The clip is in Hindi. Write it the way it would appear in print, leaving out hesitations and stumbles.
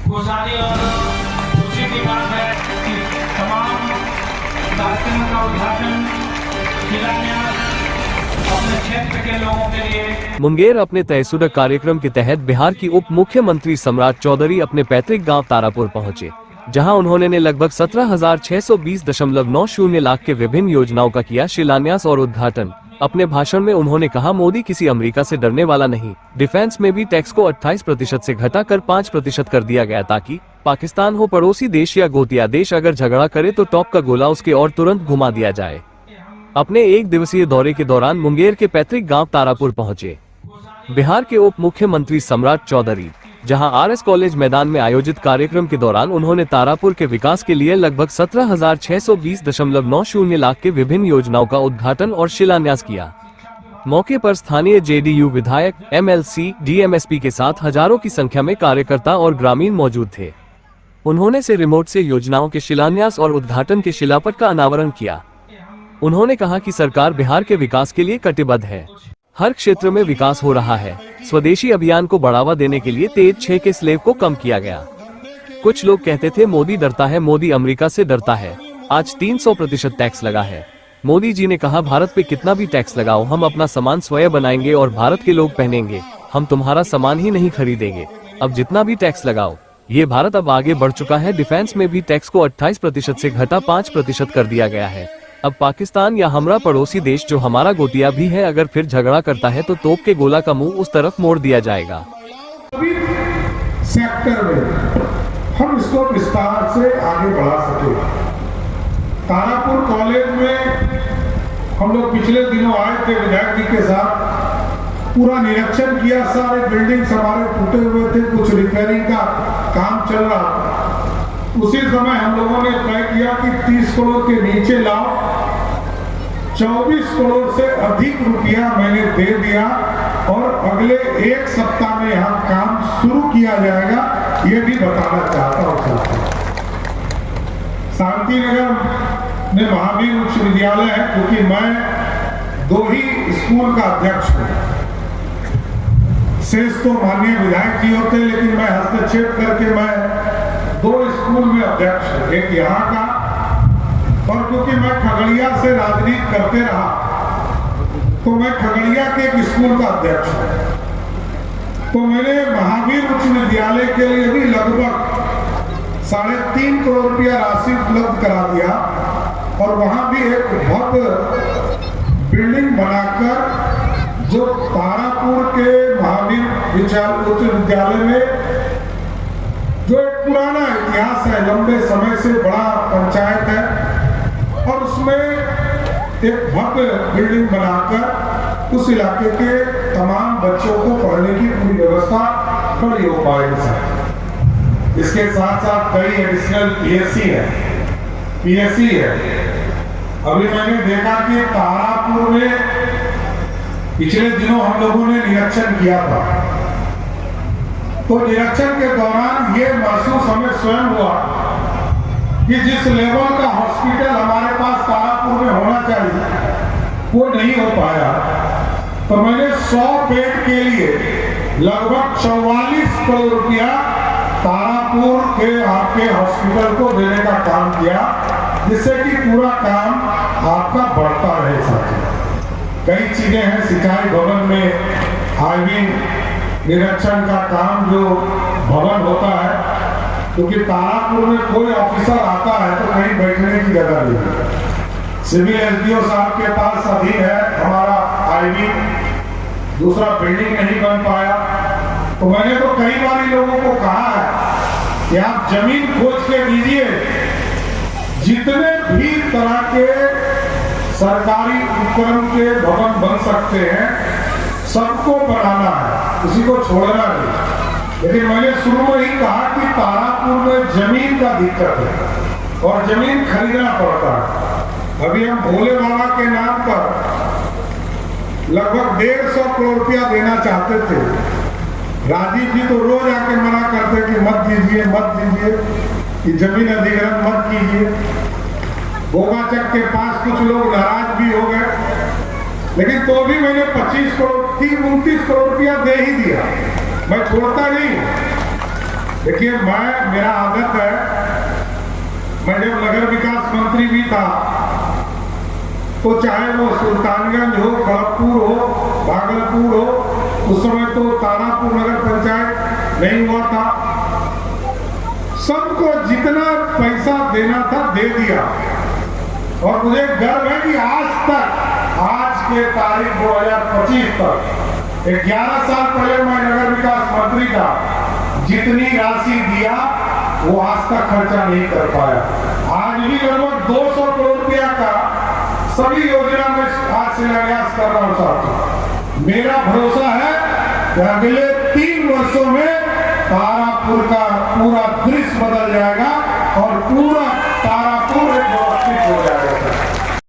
खुशहाली और खुशी की बात है कि तमाम कार्यक्रमों का उद्घाटन शिलान्यास अपने क्षेत्र के लोगों के लिए। मुंगेर अपने तयशुदा कार्यक्रम के तहत बिहार की उप मुख्यमंत्री सम्राट चौधरी अपने पैतृक गांव तारापुर पहुंचे, जहां उन्होंने लगभग 17,620.90 लाख के विभिन्न योजनाओं का किया शिलान्यास और उद्घाटन। अपने भाषण में उन्होंने कहा, मोदी किसी अमेरिका से डरने वाला नहीं। डिफेंस में भी टैक्स को 28% से घटाकर 5% कर दिया गया, ताकि पाकिस्तान हो पड़ोसी देश या गोतिया देश, अगर झगड़ा करे तो टॉप का गोला उसके और तुरंत घुमा दिया जाए। अपने 1 दिवसीय दौरे के दौरान मुंगेर के पैतृक गांव तारापुर पहुंचे बिहार के उप मुख्यमंत्री सम्राट चौधरी, जहां आरएस कॉलेज मैदान में आयोजित कार्यक्रम के दौरान उन्होंने तारापुर के विकास के लिए लगभग 17,620.90 लाख के विभिन्न योजनाओं का उद्घाटन और शिलान्यास किया। मौके पर स्थानीय जेडीयू विधायक, एमएलसी, डीएमएसपी के साथ हजारों की संख्या में कार्यकर्ता और ग्रामीण मौजूद थे। उन्होंने से रिमोट से योजनाओं के शिलान्यास और उद्घाटन के शिलापट का अनावरण किया। उन्होंने कहा कि सरकार बिहार के विकास के लिए कटिबद्ध है। हर क्षेत्र में विकास हो रहा है। स्वदेशी अभियान को बढ़ावा देने के लिए तेज 6 के स्लेब को कम किया गया। कुछ लोग कहते थे मोदी डरता है, मोदी अमेरिका से डरता है। आज 300% टैक्स लगा है। मोदी जी ने कहा, भारत पे कितना भी टैक्स लगाओ, हम अपना सामान स्वयं बनाएंगे और भारत के लोग पहनेंगे। हम तुम्हारा सामान ही नहीं खरीदेंगे। अब जितना भी टैक्स लगाओ। ये भारत अब आगे बढ़ चुका है। डिफेंस में भी टैक्स को 28% से घटा 5% कर दिया गया है। अब पाकिस्तान या हमारा पड़ोसी देश जो हमारा गोतिया भी है, अगर फिर झगड़ा करता है तो तोप के गोला का मुंह उस तरफ मोड़ दिया जाएगा। सभी सेक्टर में हम इसको विस्तार से आगे बढ़ा सके। तारापुर कॉलेज में हम लोग पिछले दिनों आए थे विधायक जी के साथ, पूरा निरीक्षण किया। सारे बिल्डिंग्स हमारे टूटे हुए थे, कुछ रिपेयरिंग का काम चल रहा था। उसी समय हम लोगों ने तय किया कि 30 करोड़ के नीचे लाओ। 24 करोड़ से अधिक रुपया मैंने दे दिया और अगले 1 सप्ताह में यहाँ काम शुरू किया जाएगा, ये भी बताना चाहता हूँ। शांतिनगर में महावीर उच्च विद्यालय है, क्योंकि मैं 2 ही स्कूल का अध्यक्ष हूँ। शेष तो माननीय विधायक जी होते, लेकिन मैं हस्तक्षेप करके मैं 2 स्कूल में अध्यक्ष, एक यहाँ का, और क्योंकि मैं खगड़िया से राजनीति करते रहा तो मैं खगड़िया के एक स्कूल का अध्यक्ष हूँ। तो मैंने महावीर उच्च विद्यालय के लिए भी लगभग 3.5 करोड़ रुपया राशि उपलब्ध करा दिया और वहां भी एक भव्य बिल्डिंग बनाकर, जो तारापुर के महावीर उच्च विद्यालय में जो एक पुराना इतिहास है, लंबे समय से बड़ा पंचायत है, और उसमें एक भव्य बिल्डिंग बनाकर उस इलाके के तमाम बच्चों को पढ़ने की पूरी व्यवस्था खड़ी हो पाएगी। इसके साथ साथ कई एडिशनल पीएससी है। अभी मैंने देखा कि तारापुर में पिछले दिनों हम लोगों ने निरीक्षण किया था, तो निरीक्षण के दौरान ये महसूस हमें स्वयं हुआ कि जिस लेवल का हॉस्पिटल हमारे पास तारापुर में होना चाहिए वो नहीं हो पाया। तो मैंने 100 बेड के लिए लगभग 44 करोड़ रुपया तारापुर के आपके हॉस्पिटल को देने का काम किया, जिससे कि पूरा काम आपका बढ़ता रहे। साथियों, कई चीजें हैं। सिंचाई भवन में आईवी निरीक्षण का काम जो भवन होता है, क्योंकि तारापुर में कोई ऑफिसर आता है तो कहीं बैठने की जगह नहीं है। सिविल एसडीओ साहब के पास अधीन है हमारा आईवी, दूसरा बिल्डिंग नहीं बन पाया। तो मैंने तो कई बार लोगों को कहा है कि आप जमीन खोज के दीजिए, जितने भी तरह के सरकारी उपक्रम के भवन बन सकते हैं सबको बनाना है, किसी को छोड़ना नहीं। लेकिन मैंने शुरू में ही कहा कि तारापुर में जमीन का दिक्कत है और जमीन खरीदना पड़ता है। अभी हम भोले बाबा के नाम पर लगभग 150 करोड़ रुपया देना चाहते थे। राजीव जी तो रोज आके मना करते कि मत दीजिए, कि जमीन अधिग्रहण मत कीजिए। बोगाचक के पास कुछ लोग नाराज भी हो गए, लेकिन तो भी मैंने 29 करोड़ रुपया दे ही दिया। मैं छोड़ता नहीं। देखिए, मेरा आदत है, मैं जब नगर विकास मंत्री भी था तो चाहे वो सुल्तानगंज हो, खड़गपुर हो, भागलपुर हो, उस समय तो तारापुर नगर पंचायत नहीं हुआ था, सबको जितना पैसा देना था दे दिया। और मुझे गर्व है कि आज के तारीख 2025 तक 11 साल पहले मैं नगर विकास मंत्री था, जितनी राशि दिया वो आज तक खर्चा नहीं कर पाया। आज भी लगभग 200 करोड़ रुपया का सभी योजना में आज शिलान्यास कर रहा हूं साथियों। मेरा भरोसा है कि अगले 3 वर्षों में तारापुर का पूरा दृश्य बदल जाएगा और पूरा